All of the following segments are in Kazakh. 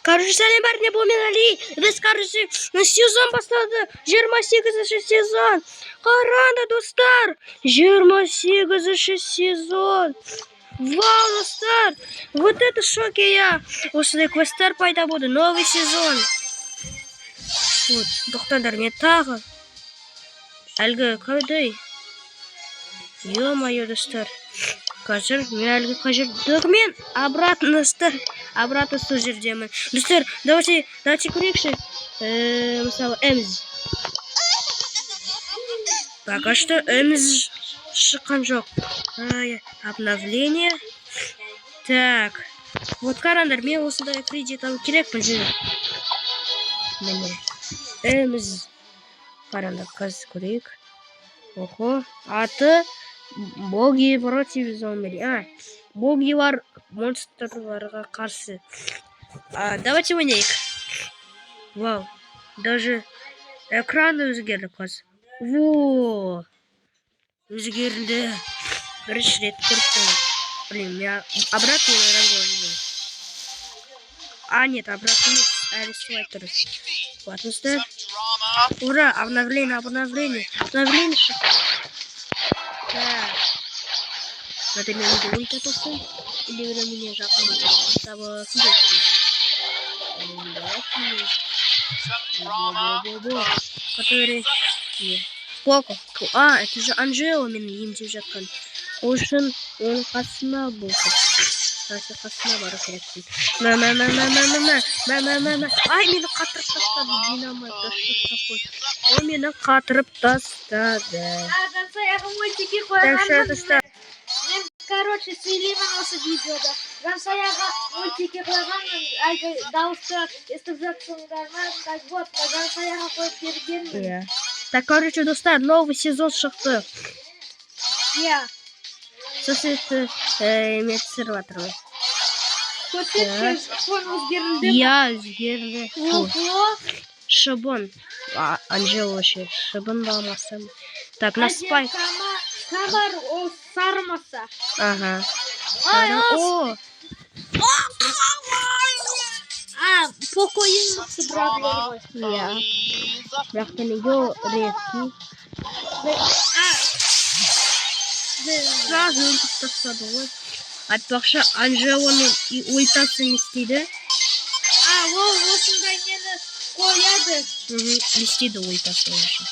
Короче, сәлем бәріне болмен Али. Біз, короче, сезон бастады. 28-ші сезон. Қараңдар, достар. 28-ші сезон. Вау, достар. Вот это шоке я. Осындай квесттер пайда болды. Новый сезон. Вот, тоқтаңдар, мен тағы. Әлгі қайдай? Ё-моё, достар. Қазір мен әлгі қажырдық мен обратно, достар. Обратно сол жердемін. Достар, давайте көрейікші. Мысалы, Эмз. Пока что Эмз шыққан жоқ. Обновление. Так. Вот қараңдар, мен осындай кредит алу керек білжі. Міне. Эмз. Қараңдар, қазір көрейік. Охо. Аты боги против зомби. Богилар монстрларға қарсы. Давайте ойнайық. Вау. Даже экран өзгерді қазір. Во. Өзгерді. Бірінші рет көріп. Блин, я обратно наверное. Нет, обратно нет. Арестовать тұрыз. Ладно, ура, обновление. Обновление. Так. Надо мне не ульта просто. Или вы меня жахнули. Того который... Поко. Это же Анжела меня им жахкан. Ошын, он қасына болды. Қасы қасына бару керекпін. Ай, мені қатырып тастады. Динамайт тастады. Ой, мені қатырып тастады. Мен, короче, сөйлеймін осы видеода. Жансаяға мультики қойғанмын, әлгі дауысты естіп жатсыңдар, так вот, Жансаяға қойып бергенмін. Так, короче, достар, новый сезон шықты. Иә. Сосын метсір батырмын. Көрсетші, фон өзгерілді ме? Иә, өзгерілді. Ого! Шыбын. Анжела вообще шыбын болмасам. Так, на спай. Камар о сармаса. Ага. О! Покойын мықты брат. Иә. Бірақ та неге редкий. Сразу өлтіп тастады ғой. Айтпақшы, Анжеланың ультасы не істейді? Ол осындай нені қояды. Не істейді ультасы вообще.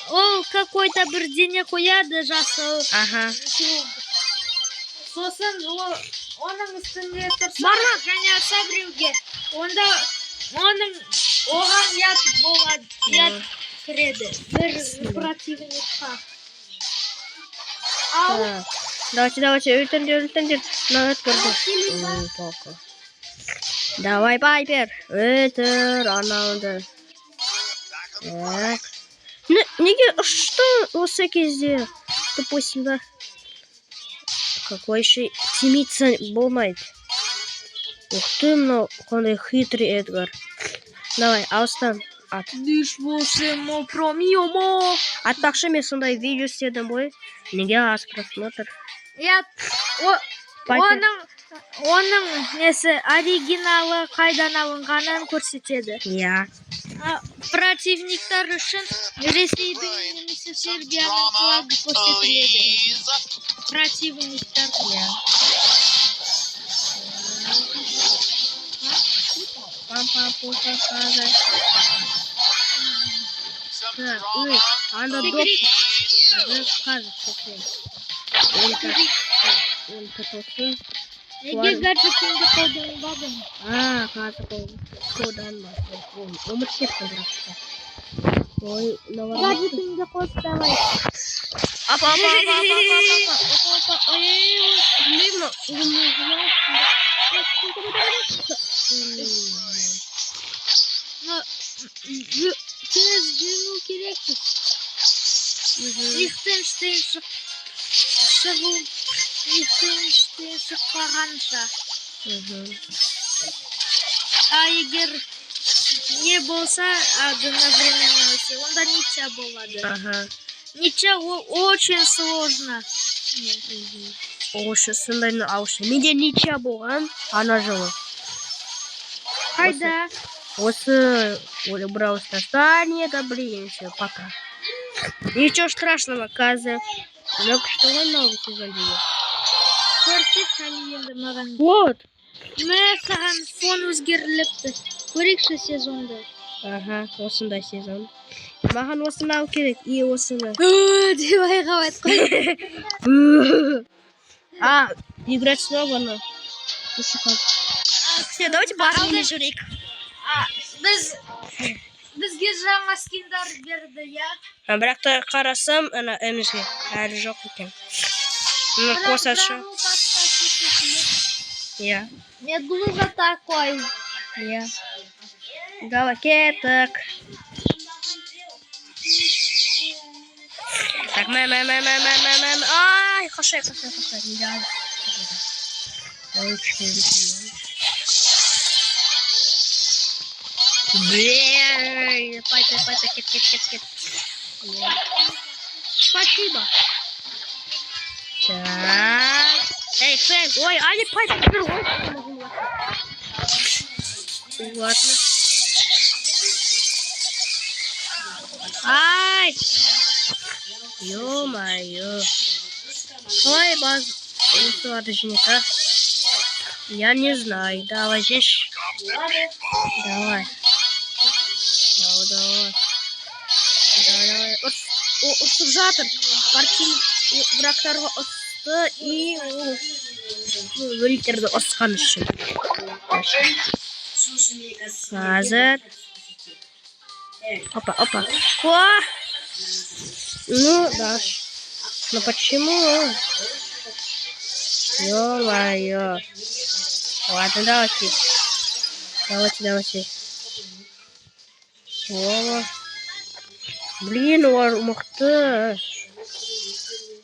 Ол какой-то бірдене қояды жасыл. Ага. Сосын оның үстінде тұрса, және аса біреуге. Онда оған ят болады. Ят кіреді. Бір противникқа. Давайте, өлтіңдер. Нағыт көрді. Пока. Давай, Пайпер. Өлтір, анауды. Так. Неге ұшты осы кезде? Тупой сюда. Какой еще тимиться болмайды. Ух ты, мынау қандай хитрый Эдгар. Давай, алыстан ат. Диш болсемо промиомо. Атпақшы мен сондай видео істедім ғой. Неге аз просмотр? Оның несі оригиналы қайдан алынғанын көрсетеді. Иә. Противниктар үшін Ресейдің немесе Сербияның флагы көрсетіледі. Противниктар. Иә. Анда доп. Неге гаджетіңді қойдың бабым? Қазір қойдан ба. Өмір кеттің бірақ. Гаджетіңді қоставай. Апа. Тез жүну керекпіз. Лихтенштейн шықпағанша. Егер не болса, одновременно өсе, онда ничья болады. Ничья очень сложно. Ошы, сондайны аушы. Менде ничья болған, ана жылы. Хайда. Осы Brawl Stars. Да нет, да блин, все, пока. Ничего страшного, Каза. Ну что вы новый сезон делаете? Көрсет әлі маған. Вот. Мә саған фон өзгеріліпті. Көрейікші сезонды. Ага, осындай сезон. Маған осынау керек, и осыны. Деп айғап айтқой. А, играть снова на. Все, давайте парни журик. Бізге жаңа скиндар берді, я. Бірақ та қарасам, ана эмізге әлі жоқ екен. Қосашы. Я. Медуза такой. Я. Давай, кеттік. Так, мэм. Ай, хашай. Не дал. Блин, пойте, кет. Спасибо. Так. Эй, Фэнк, ой, Али, пойте, ладно. Ай! Ё-моё. Ой, ладожника. Я не знаю. Давай здесь. Давай. Субжатор. Партин врактарға ұсты и өліктерді ұсқан үшін. Қазір. Опа. О! Ну, да. Но почему? Ё-моё. Ладно, давайте. О, блин, мықты.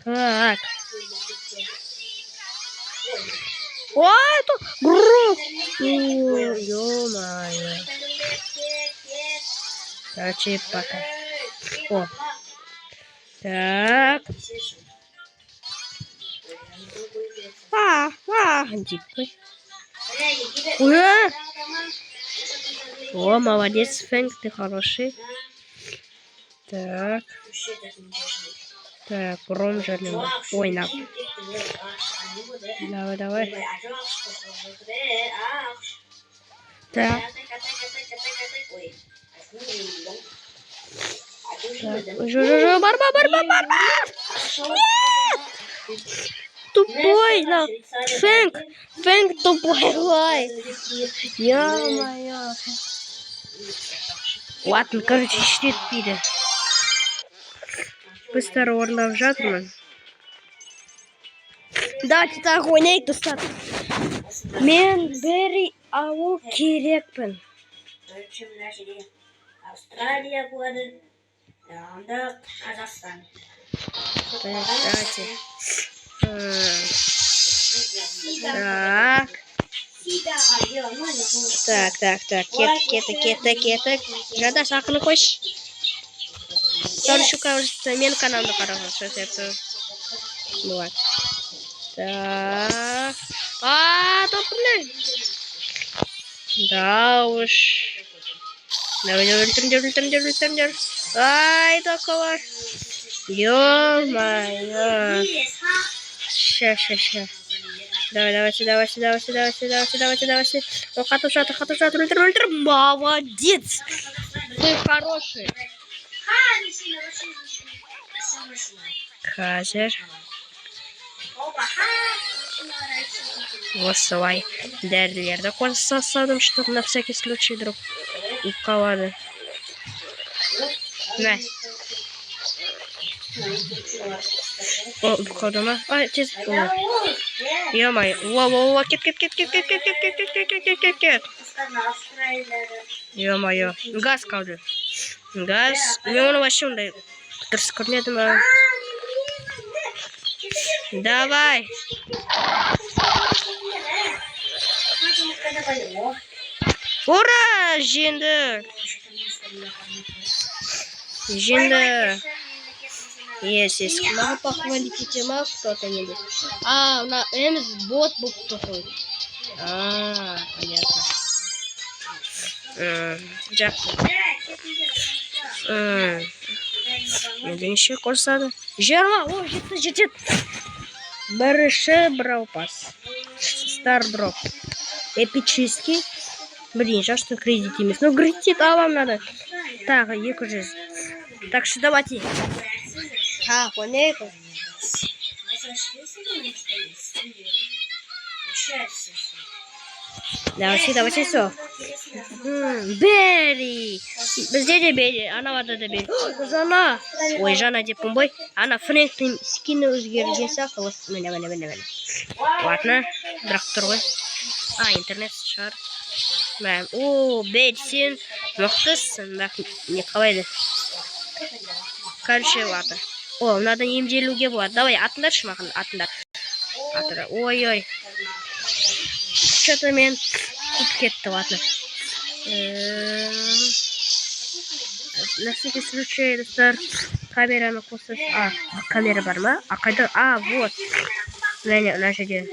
Так. О, это груб. Ё-моё. Короче, пока. О. Так. Дикой. О, молодец, Фэнк, ты хороший. Так. Так, урон жарный. Ой, на. Давай. Так. Барба! Тупой, да. Фэнк тупой, ой. Ё-моё. Ладно, короче, щит пиде. Быстро орнап жатырмын. Давайте так ойнайық, достар. Мен Берри алу керекпін. Австралия болады. Анда Қазақстан. Давайте. Так. Кеттік. Жада сақыны қойш. Дальше кажется, мен каналда қарағанша себті. Вот. Так. Топ-блин. Да уж. Давай, ультер. Ай, такого. Ё-моё. Ща. Давайте. Ну, хату жатыр, ультер. Молодец. Ты хороший. Қазір. Осылай. Дәрілерді қосасадым, чтобы на всякий случай вдруг қалады. На. О, бұқады ма? Ай, тез. Ё-моё. Во, кет. Ё-моё. Газ қалды. Газ. Мен оны вообще ондай дұрыс көрмедім. Давай. Ура! Жеңді. Есть. Могу похвалить тема кто-то-нибудь. У нас Эмс бот был такой. Понятно. Жақсы. Енді неше қосады? 20. О, жетті. Бірінші браупас. Старброк. Эпический. Блин, жаль, что кредит емес. Ну, кредит алам надо. Так, 200. Так что давайте. Так, онеку. Давайте все. Берри. Бізде де Берри. Анавада да Берри. Жана. Ой, Жана деп помбой. Ана Фрэнктің скины өзгерген сияқты. Міне. Ладно. Бірақ тұр ғой. Интернет шығар. О, Берри, сен мықтысың. Не қалайды. Короче, ладно. О, надо емделуге болады. Давай, атындаршы маған, атындар. Ой. Что-то мен куп кетті, ладно. На всякий случай, достар, камераны қосып. Камера бар ма? Қайда? Вот. Мына жерде.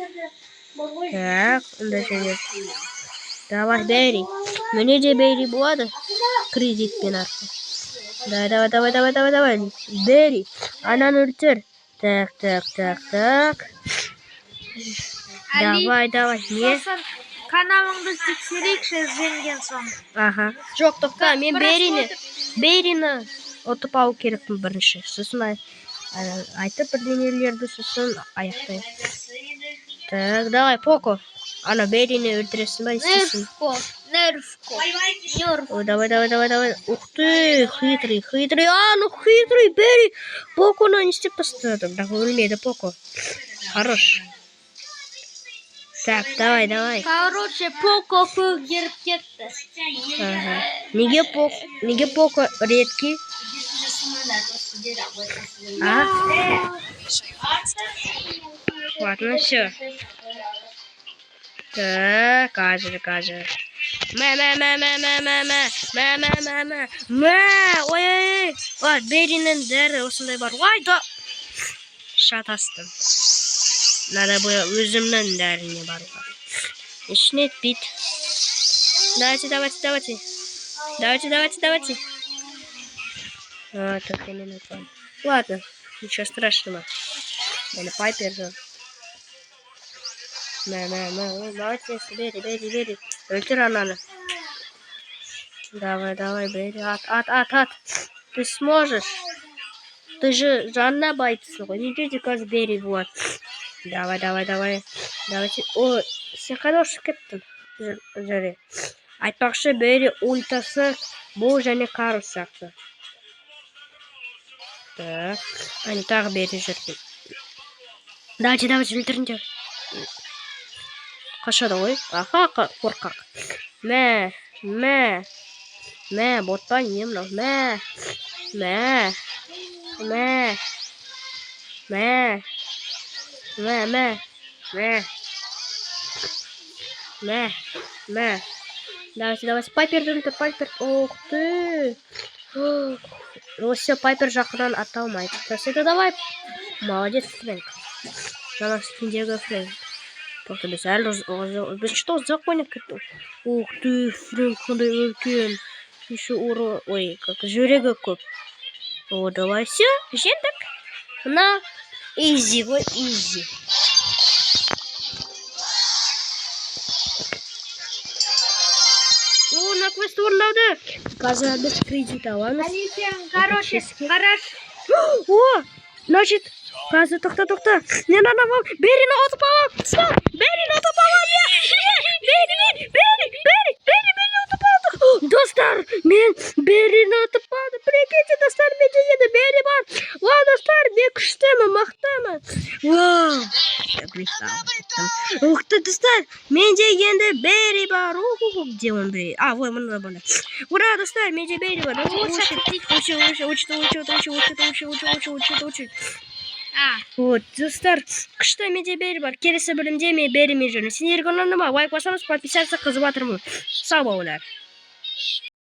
Так, мына жерде. Давай, Берри. Мне де Берри болады? Кредитпен арқылы. Давай. Берри, ананы өлтір. Так. Давай. Не? Каналыңды тексерейікші ізденген соң. Ага. Жоқ, тоқта, мен Берріні ұтып алу керекпін бірінші. Сосын айтып бірдеңелерді сосын аяқтайын. Так, давай, Поко. Ана Берріні өлтіресің ба, істесің? Нервко. Давай. Ух ты, хитрый. Ну хитрый, Берри. Поконы не істеп тастады. Бірақ өлмеді Поко. Хорош. Так, давай. Короче, Поко көгеріп кетті. Неге Поко редкий? Ладно, все. Так, кажер. Ой. Вот, Берринің дәрі осындай бар. Ой, да. Шатастым. Надо было өзімнің дәріне баруға. Ішіне етпейді. Давайте. Так, я ладно, ничего страшного. Или Пайпер же. Молодец, Берри. Ультра надо. Давай, Берри. Ат. Ты сможешь. Ты же Жанна боится. Ничего, как Берри, вот. Давай. Давайте. О, сен хороший кеттің. Жаре. Айтпақшы Берри ультасы бұл және қару сияқты. Так. Они тағы Берри жүрген. Давайте, өлтіріңдер. Қашады ғой. Аха, қорқақ. Мә, ботпа не мынау. Мә. Давайте. Пайпер. Ух ты. Ну все, Пайпер жақынан ата алмайды. Это давай. Молодец, Фрэнк. Жаңа скиндегі Фрэнк. Просто біз что законник кетті? Ух ты, Фрэнк қандай үлкен. Еще ой, как жүрегі көп. О, давай, все, жеңдік. Мына изи ғой, изи. О, на квест орындауды. Қазір біз кредит аламыз. Короче, хорошо. О, значит, қазір тоқта. Мен анамам Берріні ұтып алам. Берріні ұтып алам. Берріні ұтып алды. Достар, мен Берріні ұтып алды. Прикиньте, достар, менде енді Берри бар. Вау, достар, мен күштімін, мақтамын. Вау. Ух ты, достар, менде енді Берри бар. Где он, Берри? Вот, мында бар. Ура, достар, менде Берри бар. Учит. Вот, достар, күшті менде Берри бар. Келесі бөлімде мен Берримен жүрмін. Сендерге ұнады ма? Лайк басыңыз, подписаться қызып жатырмын. Сау болыңдар.